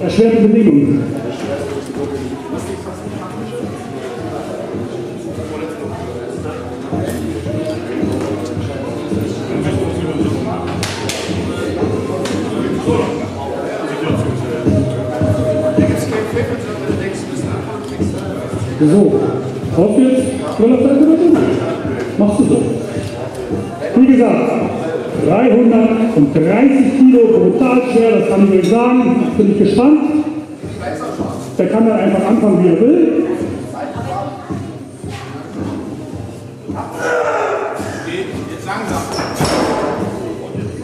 erschwerte Bedingungen. So, auf jetzt, machst du so. Wie gesagt, 330 Kilo, brutal schwer, das kann ich euch sagen. Jetzt bin ich gespannt. Der kann dann einfach anfangen, wie er will.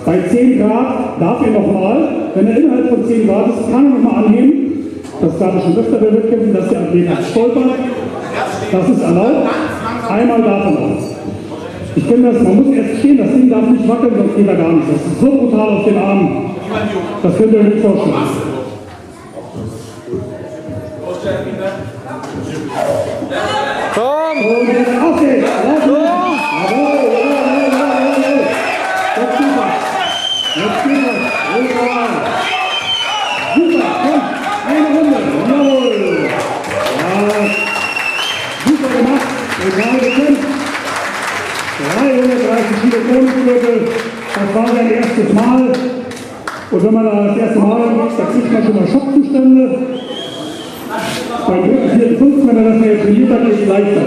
Bei 10 Grad darf er nochmal, wenn er innerhalb von 10 Grad ist, kann er nochmal anheben. Das gab es schon öfter bei Wettkämpfen, dass der Athlet stolpert. Das ist erlaubt. Einmal darf er noch. Ich kenne das, man muss erst stehen, das Ding darf nicht wackeln, sonst geht er gar nicht. Das ist so brutal auf den Armen. Das könnt ihr euch nicht vorstellen. Komm! Und jetzt auf geht's! Jawohl! Jetzt geht er! Jetzt geht er! Wunderbar! Super! Komm! Eine Runde! Jawohl! Ja! Super gemacht! Egal gekämpft! 330 Kilo Kronengürtel, das war sein erstes Mal. Und wenn man das erste Mal macht, dann kriegt man schon mal Schockzustände. Beim dritten, vierten, fünften, wenn er das mehr trainiert hat, ist es leichter.